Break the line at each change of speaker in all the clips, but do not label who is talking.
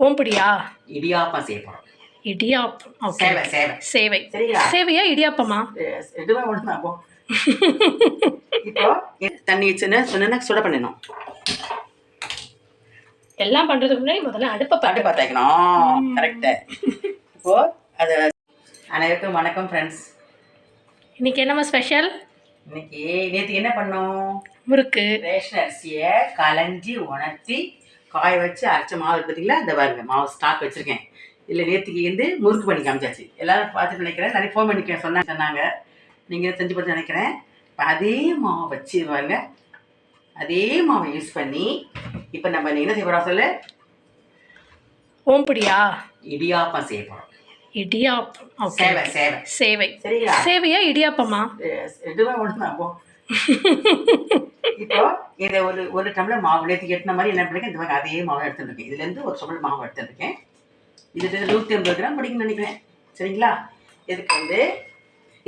ஓம்படியா?
இடியாப்பம் செய்ய போறோம்.
இடியாப்பம். ஓகே.
சேவை சேவை
சேவை.
சரிங்களா?
சேவையா இடியாப்பமா?
எதுவுமே ஒண்ணுதான். அப்போ இப்போ தண்ணி சொன்னா சுட பண்ணணும்.
எல்லாம் பண்றதுக்கு முன்னாடி முதல்ல அடுப்பை
அடுப்பை தேய்க்கணும். கரெக்ட். இப்போ அது அனைவருக்கும் வணக்கம் ஃப்ரெண்ட்ஸ். இன்னைக்கு என்னம்மா ஸ்பெஷல்? இன்னைக்கு நேற்று என்ன பண்ணோம்? முறுக்கு. ரேஷன் அரிசியை களைஞ்சி உணர்த்தி காய வச்சு அரைச்ச மாவு பார்த்தீங்களா? இந்த பாருங்க மாவு ஸ்டாக் வச்சுருக்கேன். இல்லை நேற்றுக்கு முறுக்கு பண்ணி காமிச்சாச்சு. எல்லாரும் பார்த்துட்டு நினைக்கிறேன். நிறைய ஃபோன் பண்ணி சொன்னாங்க. நீங்கள் செஞ்சு பார்த்து நினைக்கிறேன். இப்போ அதே மாவை வச்சு பாருங்க, அதே மாவை யூஸ் பண்ணி இப்போ நம்ம என்ன செய்ய போகிறோம் சொல்லு?
ஓம்படியா?
இடியாப்பம் செய்ய போகிறோம்.
இடியாப்பம்.
சேவை சேவை
சேவை.
சரிங்களா?
சேவையா இடியாப்பமா?
எதுவுமே ஒன்று. அப்போ இப்போ இதை ஒரு டம்ளர் மாவு நேற்றுக்கு எட்டின மாதிரி என்ன பண்ணிருக்கேன்? இந்த மாதிரி அதே மாவு எடுத்துருக்கேன். இதுலேருந்து ஒரு டம்ளர் மாவு எடுத்துருக்கேன். இது 150 கிராம் பிடிக்குன்னு நினைக்கிறேன். சரிங்களா? இதுக்கு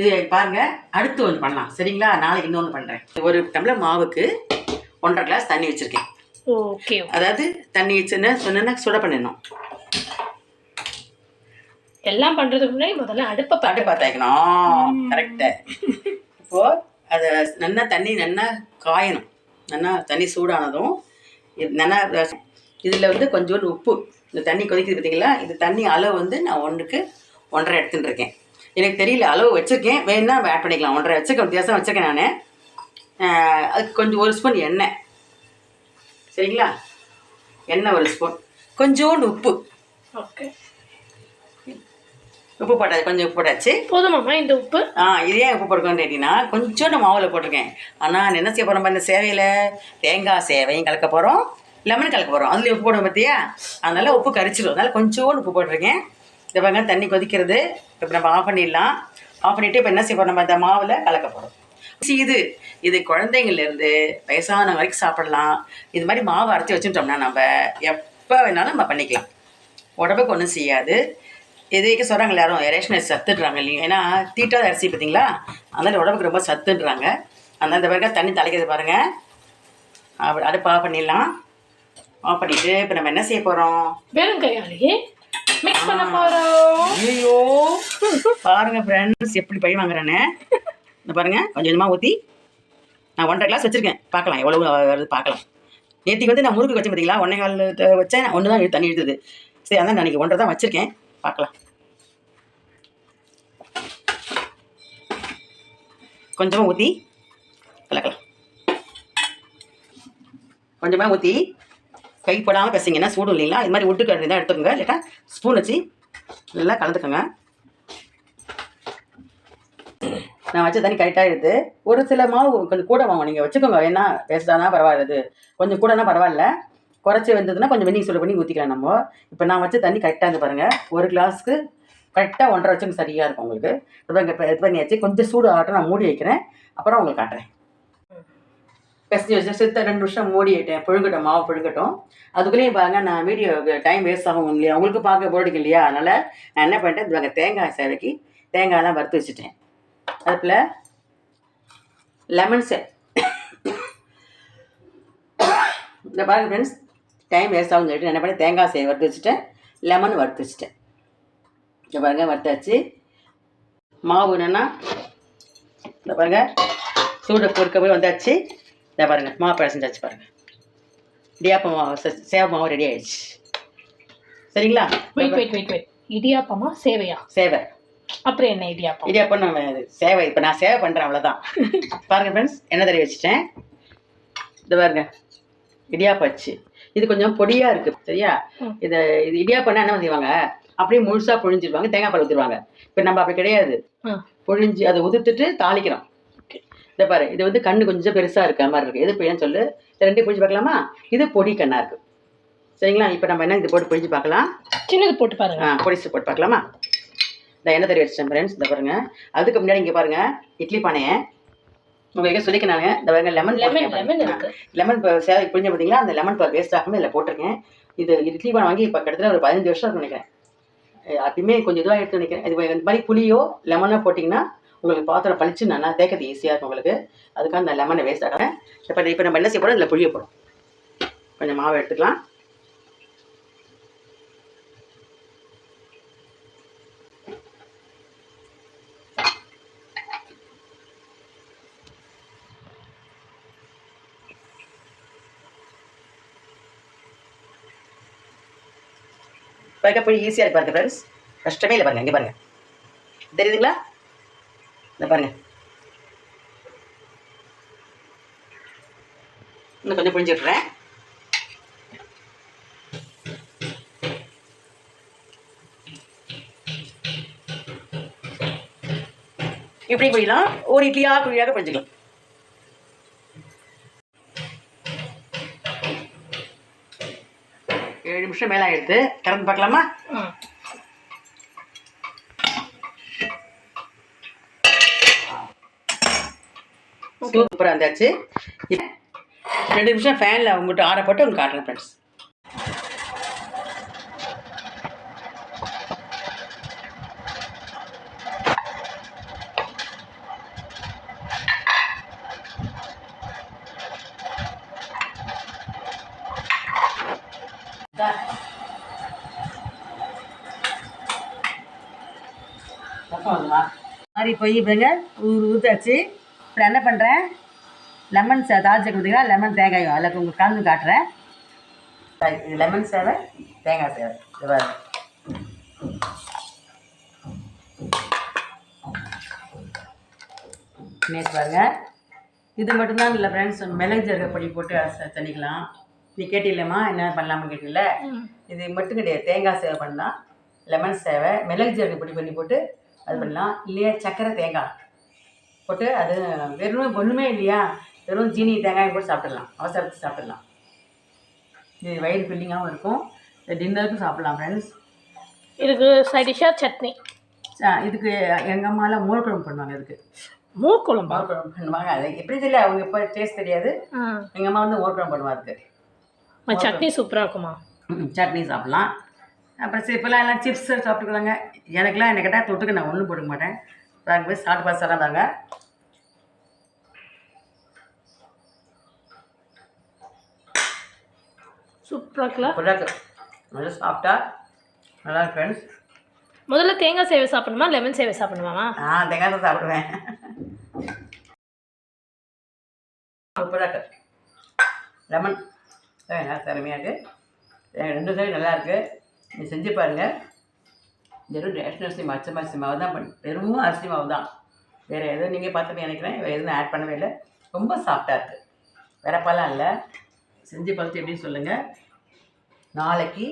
இது பாருங்க, அடுத்து ஒன்று பண்ணலாம். சரிங்களா? நாளைக்கு இன்னொன்று பண்ணுறேன். ஒரு டம்ளர் மாவுக்கு 1.5 கிளாஸ் தண்ணி வச்சுருக்கேன்.
ஓகே.
அதாவது தண்ணி சொன்னா சுட பண்ணணும்.
எல்லாம் பண்றதுக்கு முன்னாடி முதல்ல அடுப்பை
தேய்க்கணும். கரெக்டு. இப்போ அதை நல்லா தண்ணி நல்லா காயணும். நல்லா தண்ணி சூடானதும் நல்லா இதில் கொஞ்சோண்டு உப்பு. இந்த தண்ணி கொதிக்குது பார்த்தீங்களா? இது தண்ணி அளவு நான் 1க்கு 1.5 எடுத்துகிட்டு இருக்கேன். எனக்கு தெரியல, அளவு வச்சுருக்கேன். வேணுன்னா ஆட் பண்ணிக்கலாம். 1.5 வச்சுருக்கேன், வித்தியாசம் வச்சுருக்கேன் நான். அதுக்கு கொஞ்சம் 1 ஸ்பூன் எண்ணெய். சரிங்களா? எண்ணெய் 1 ஸ்பூன், கொஞ்சோண்டு உப்பு.
ஓகே.
உப்பு போட்டாச்சு, கொஞ்சம் உப்பு போட்டாச்சு.
போதுமாம்மா இந்த உப்பு?
இது ஏன் உப்பு போட்டுக்கோன்னு கேட்டிங்கன்னா, கொஞ்சோண்டு மாவில் போட்டிருக்கேன். ஆனால் என்ன செய்ய போகிறோம்? இந்த சேவையில் தேங்காய் சேவையும் கலக்க போகிறோம், லெமன் கலக்க போகிறோம். அதுலேயும் உப்பு போடுவோம் பார்த்தியா? அதனால் உப்பு கரிச்சிடும். அதனால் கொஞ்சோண்டு உப்பு போட்டிருக்கேன். இந்த பாருங்க தண்ணி கொதிக்கிறது. இப்போ நம்ம ஆஃப் பண்ணிடலாம். ஆஃப் பண்ணிவிட்டு இப்போ என்ன செய்ய போகிறோம்? நம்ம இந்த மாவில் கலக்க போகிறோம். இது குழந்தைங்கள்லேருந்து வயசான வரைக்கும் சாப்பிடலாம். இது மாதிரி மாவு அரைச்சி வச்சுட்டோம்னா நம்ம எப்போ வேணாலும் நம்ம பண்ணிக்கலாம். உடம்புக்கு ஒன்றும் செய்யாது. எதுக்கு சொல்கிறாங்க எல்லாரும் ரேஷன் அரிசி சத்துடுறாங்க இல்லைங்க. ஏன்னா தீட்டாத அரிசி பார்த்தீங்களா? அதனால் உடம்புக்கு ரொம்ப சத்துன்றாங்க. அதனால் இந்த பாருங்க தண்ணி தலைக்கிறது பாருங்கள். அடுப்பு ஆஃப் பண்ணிடலாம். ஆஃப் பண்ணிவிட்டு இப்போ நம்ம என்ன செய்ய போகிறோம்?
வெறும் கையாலேயே மிக்ஸ் பண்ண போகிறோம்.
ஐயோ பாருங்கள் ஃப்ரெண்ட்ஸ், எப்படி பழி வாங்குறேன்னு. இந்த பாருங்கள், கொஞ்சம் கொஞ்சமாக ஊற்றி நான் 1.5 கிளாஸ் வச்சுருக்கேன். பார்க்கலாம் எவ்வளோ வருது பார்க்கலாம். நேற்றுக்கு நான் முறுக்கு வச்சேன் பார்த்தீங்களா? 1.25 வச்சேன். 1 தான் தண்ணி இழுத்துது. சரி, அதான் நான் இன்றைக்கி 1.5 தான் வச்சுருக்கேன். பார்க்கலாம். கொஞ்சமாக ஊற்றி கலக்கலாம். கொஞ்சமாக ஊற்றி கை போடாமல் பேசிங்கன்னா சூடு இல்லைங்களா? இது மாதிரி ஒட்டு கழுவி தான் எடுத்துக்கோங்க. இல்லைட்டா ஸ்பூன் வச்சு நல்லா கலந்துக்கோங்க. நான் வச்ச தண்ணி கரெக்டாக எடுத்து ஒரு சில மாவு கொஞ்சம் கூட வாங்க நீங்கள் வச்சுக்கோங்க. ஏன்னா வேஸ்ட்டானா பரவாயில்ல, கொஞ்சம் கூடனா பரவாயில்ல. குறைச்சி வந்ததுன்னா கொஞ்சம் வெந்நீர் சூடு பண்ணி ஊற்றிக்கலாம் நம்ம. இப்போ நான் வச்ச தண்ணி கரெக்டாக இருந்து பாருங்கள். ஒரு கிளாஸுக்கு கரெக்டாக 1.5 வச்சுங்க சரியாக இருக்கும் உங்களுக்கு. இப்போ இங்கே இது பண்ணியாச்சு. கொஞ்சம் சூடு ஆகட்டும், நான் மூடி வைக்கிறேன். அப்புறம் உங்களுக்கு காட்டுறேன். பெஸ்ட் வச்சு 2 நிமிஷம் மூடி வைட்டேன். புழுங்கட்டும், மாவு புழுங்கட்டும். அதுக்குள்ளேயும் பாருங்க, நான் வீடியோ டைம் வேஸ்ட் ஆகும் இல்லையா? உங்களுக்கு பார்க்க போர்டுக்கு இல்லையா? அதனால் நான் என்ன பண்ணிட்டேன், இதுவாங்க தேங்காய் சேவைக்கு தேங்காயெல்லாம் வறுத்து வச்சுட்டேன். அதுக்குள்ள லெமன் இந்த பாருங்க ஃப்ரெண்ட்ஸ், டைம் வேஸ்ட் ஆகும் சொல்லிட்டு என்ன பண்ணி தேங்காய் சேவை வறுத்து வச்சுட்டேன், லெமன் வறுத்து வச்சுட்டேன். இந்த பாருங்க வறுத்தாச்சு. மாவு என்னென்னா இந்த பாருங்க சூடு பொறுக்க போய் வந்தாச்சு. இந்த பாருங்க மாவு பிசைஞ்சாச்சு பாருங்க. இடியாப்ப மாவு சேவை மாவு ரெடி ஆயிடுச்சு. சரிங்களா?
வெயிட் இடியாப்பமா சேவையா?
சேவை.
அப்புறம் என்ன இடியாப்பம்?
இடியாப்பம் நம்ம சேவை. இப்போ நான் சேவை பண்ணுறேன், அவ்வளோதான். பாருங்க ஃப்ரெண்ட்ஸ், எண்ணெய் தடவி வச்சுட்டேன். இந்த பாருங்க இடியாப்பம் வச்சு இது கொஞ்சம் பொடியாக இருக்குது. சரியா? இது இடியாப்பம்னா என்ன செய்வாங்க, அப்படியே முழுசாக புழிஞ்சிருவாங்க, தேங்காய் பால் ஊற்றிடுவாங்க. இப்போ நம்ம அப்படி கிடையாது. புழிஞ்சு அதை உதுத்துட்டு தாளிக்கிறோம். இந்த பாரு, இது கண்ணு கொஞ்சம் பெருசாக இருக்க மாதிரி இருக்குது. எது பையன் சொல்லு, 2 புழிஞ்சு பார்க்கலாமா? இது பொடி கண்ணாக இருக்குது. சரிங்களா? இப்போ நம்ம என்ன இது போட்டு புழிஞ்சு பார்க்கலாம்.
சின்னது போட்டு பாருங்க.
பொடிச்சு போட்டு பார்க்கலாமா? இந்த எண்ணெய் தடவி வச்சிட்டேன் ஃப்ரெண்ட்ஸ். இந்த பாருங்க. அதுக்கு முன்னாடி இங்கே பாருங்க இட்லி பானையை உங்களுக்கு சொல்லிக்கிறாங்க. இந்த பாருங்க லெமன் சேவை புழிஞ்ச பார்த்தீங்களா? அந்த லெமன் பால் வேஸ்ட் ஆகாமல் இதில் போட்டிருக்கேன். இது இட்லி பானை வாங்கி இப்போ கிட்டத்தட்ட ஒரு 15 வருஷம் நினைக்கிறேன். அப்பயுமே கொஞ்சம் இதுவாக எடுத்து நினைக்கிறேன். இது இந்த மாதிரி புளியோ லெமனோ போட்டிங்கன்னா உங்களுக்கு பாத்திரம் பழிச்சு நல்லா தேய்க்கிறது ஈஸியாக இருக்கும் உங்களுக்கு. அதுக்காக அந்த லெமனை வேஸ்ட் ஆகிறேன். இப்போ நம்ம என்ன செய்ய போகிறோம், இதில் புளியை போடும். கொஞ்சம் மாவு எடுத்துக்கலாம். பாருங்க போய் ஈஸியாக பாருங்க ஃப்ரெண்ட்ஸ், கஷ்டமே இல்லை பாருங்கள். இங்கே பாருங்கள், தெரியுதுங்களா? இந்த பாருங்கள், இன்னும் கொஞ்சம் புரிஞ்சு விட்டுறேன். இப்படி போயிடலாம். ஒரு இட்லியாக குழியாக புரிஞ்சுக்கலாம். ஏழு நிமிஷம் மேலே ஆகிடுது, திறந்து பார்க்கலாமா? சூப்பராக இருந்தாச்சு. 2 நிமிஷம் ஃபேனில் உங்கள்கிட்ட ஆற போட்டு உங்களுக்கு காட்டுறேன் ஃப்ரெண்ட்ஸ். மாதிரி போய் இப்போங்க ஊற்றாச்சு. இப்போ என்ன பண்ணுறேன், லெமன் தாளிச்சு கொடுத்தீங்கன்னா லெமன் தேங்காயும் அதில் உங்களுக்கு கலந்து காட்டுறேன். இது லெமன் சேவை, தேங்காய் சேவை. இது பாருங்க, நேற்று பாருங்க. இது மட்டும்தான் இல்லை ஃப்ரெண்ட்ஸ், மிளகு ஜீரக பொடி போட்டு தண்ணிக்கலாம். நீ கேட்டில்லம்மா என்ன பண்ணலாம்னு கேட்டில்ல, இது மட்டும் கிடையாது. தேங்காய் சேவை பண்ணலாம், லெமன் சேவை, மிளகு ஜீரக பொடி பண்ணி போட்டு அது பண்ணலாம். இல்லையா சக்கரை தேங்காய் போட்டு அது வெறும் ஒன்றுமே இல்லையா, வெறும் ஜீனி தேங்காய் போட்டு சாப்பிட்றலாம், அவசரத்துக்கு சாப்பிட்றலாம். இது வயிறு ஃபில்லிங்காகவும் இருக்கும். டின்னருக்கும் சாப்பிட்லாம் ஃப்ரெண்ட்ஸ்.
இதுக்கு சைட் டிஷ்ஷாக சட்னி.
இதுக்கு எங்கள் அம்மாலாம் மோர் குழம்பு பண்ணுவாங்க. இதுக்கு
மோர் குழம்பு
பண்ணுவாங்க. அது எப்படி தெரியல, அவங்க இப்போ டேஸ்ட் தெரியாது. எங்கள் அம்மா வந்து மோர் குழம்பு பண்ணுவாங்க. அதுக்கு
சட்னி சூப்பராக இருக்குமா?
சட்னி சாப்பிட்லாம். அப்புறம் இப்போலாம் எல்லாம் சிப்ஸ் சாப்பிட்டுக்கலாங்க. எனக்குலாம் என்ன கேட்டால் தொட்டுக்கு நான் ஒன்றும் போட்டுக்க மாட்டேன். பாருங்க போய் சாப்பிட்டு பார்த்து பாருங்க.
சூப்பராக இருக்கலாம்.
நல்லா சாப்பிட்டா நல்லா இருக்கு ஃப்ரெண்ட்ஸ்.
முதல்ல தேங்காய் சேவை சாப்பிடணுமா லெமன் சேவை சாப்பிடணுமா?
தேங்காய் தான் சாப்பிடுவேன். சூப்பராக இருக்கு. லெமன் திறமையாக இருக்குது. 2 சைடு நல்லாயிருக்கு. நீங்கள் செஞ்சு பாருங்கள். வெறும் ரேஷன் அரிசி அரிசி மாவு தான் வெறும் அரிசி மாவு தான். வேறு எதுவும் நீங்கள் பார்த்துட்டு நினைக்கிறேன், வேறு எதுவும் ஆட் பண்ணவே இல்லை. ரொம்ப சாஃப்டாக இருக்குது, வேறப்பெல்லாம் இல்லை. செஞ்சு பார்த்து எப்படின்னு சொல்லுங்கள். நாளைக்கு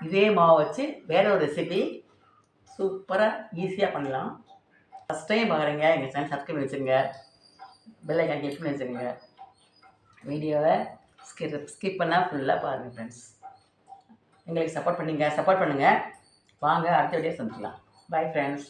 இதே மாவு வச்சு வேறு ஒரு ரெசிபி சூப்பராக ஈஸியாக பண்ணலாம். ஃபஸ்ட் டைம் பார்க்குறீங்க, எங்கள் சேனல் சப்ஸ்கிரைப் பண்ணி வச்சுருங்க, பெல் ஐக்கான் கிளிக் பண்ணி வச்சுருங்க. வீடியோவை ஸ்கிப் பண்ணால் ஃபுல்லாக பாருங்கள் ஃப்ரெண்ட்ஸ். எங்களுக்கு சப்போர்ட் பண்ணுங்கள். வாங்க அடுத்த வீடியோ சந்திக்கலாம். Bye friends.